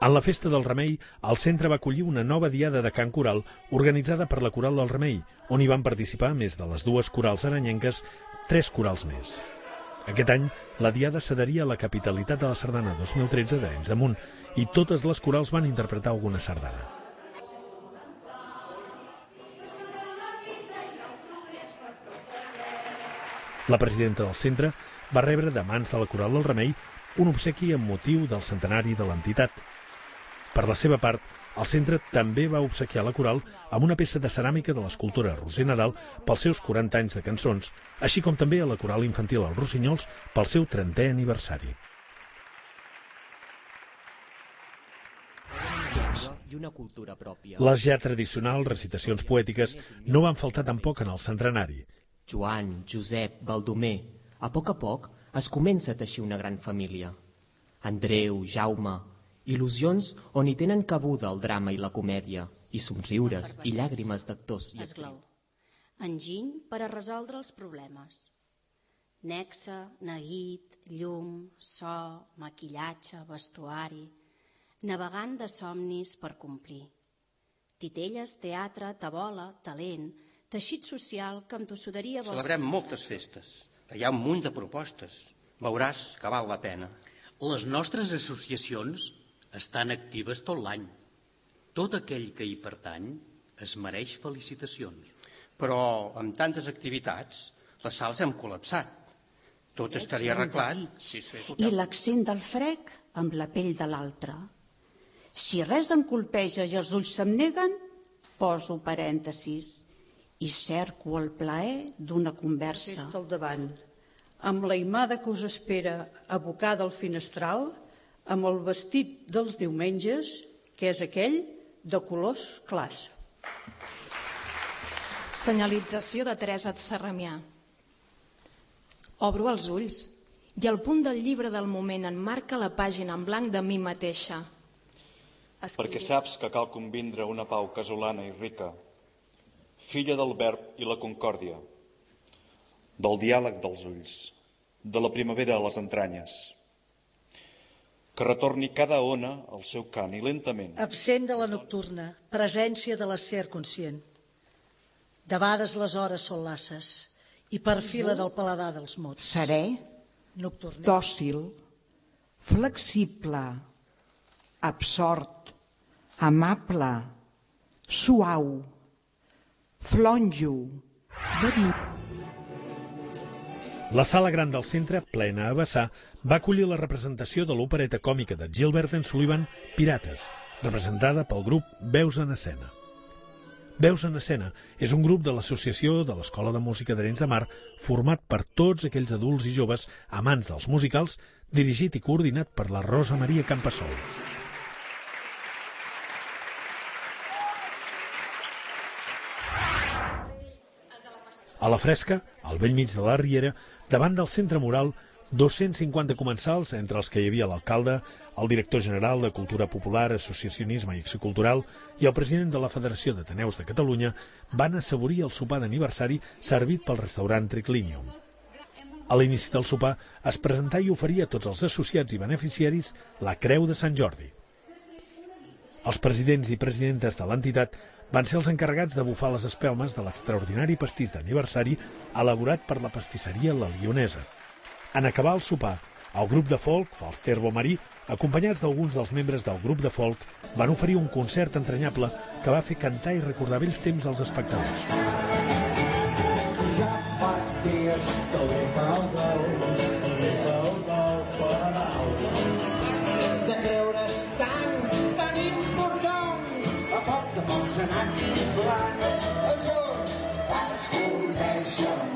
En la Festa del Remei, el centre va acollir una nova diada de cant coral organitzada per la Coral del Remei, on hi van participar, a més de les dues corals aranyenques, 3 corals més. Aquest any, la diada s'adheria a la capitalitat de la Sardana 2013 d'Arenys de Munt i totes les corals van interpretar alguna sardana. La presidenta del centre va rebre de mans de la Coral del Remei un obsequi amb motiu del centenari de l'entitat. Per la seva part, el centre també va obsequiar la coral amb una peça de ceràmica de l'escultora Roser Nadal pels seus 40 anys de cançons, així com també a la coral infantil Els Rossinyols pel seu 30è aniversari. Les ja tradicionals recitacions poètiques no van faltar tampoc en el centenari. Joan, Josep, Baldomer, a poc es comença a teixir una gran família. Andreu, Jaume, il·lusions on hi tenen cabuda el drama i la comèdia, i somriures i llàgrimes d'actors i actrius. Enginy per a resoldre els problemes. Nexe, neguit, llum, so, maquillatge, vestuari, navegant de somnis per complir. Titelles, teatre, tabola, talent, teixit social que amb tossuderia... Celebrem moltes festes. Hi ha un munt de propostes. Veuràs que val la pena. Les nostres associacions estan actives tot l'any. Tot aquell que hi pertany es mereix felicitacions. Però amb tantes activitats, les sales hem col·lapsat. Tot estaria arreglat. I l'accent del frec amb la pell de l'altre. Si res em colpeja i els ulls se'm neguen, poso parèntesis i cerco el plaer d'una conversa. Festa al davant, amb la imada que us espera abocada al finestral, amb el vestit dels diumenges, que és aquell de colors clars. Senyalització de Teresa Sarramià. Obro els ulls i el punt del llibre del moment emmarca la pàgina en blanc de mi mateixa. Perquè saps que cal convindre una pau casolana i rica, filla del verb i la concòrdia, del diàleg dels ulls, de la primavera a les entranyes, que retorni cada ona al seu cant i lentament. Absent de la nocturna, presència de l'acer conscient. Debades les hores són lasses i perfilen el paladar dels mots. Serè, dòcil, flexible, absort, amable, suau, flonjo, benigne. La sala gran del centre, plena a vessar, va acollir la representació de l'opereta còmica de Gilbert and Sullivan, Pirates, representada pel grup Veus en Escena. Veus en Escena és un grup de l'Associació de l'Escola de Música d'Arenys de Mar format per tots aquells adults i joves amants dels musicals, dirigit i coordinat per la Rosa Maria Campassol. A la fresca, al bell mig de la riera, davant del centre mural, 250 comensals, entre els que hi havia l'alcalde, el director general de Cultura Popular, Associacionisme i Acció Cultural i el president de la Federació d'Ateneus de Catalunya, van assaborir el sopar d'aniversari servit pel restaurant Triclinium. A l'inici del sopar es presentà i oferia a tots els associats i beneficiaris la Creu de Sant Jordi. Els presidents i presidentes de l'entitat van ser els encarregats de bufar les espelmes de l'extraordinari pastís d'aniversari elaborat per la pastisseria La Lionesa. En acabar el sopar, el grup de folk, Falsterbo Marí, acompanyats d'alguns dels membres del grup de folk, van oferir un concert entranyable que va fer cantar i recordar vells temps als espectadors. Anat inflant els ulls, es coneixen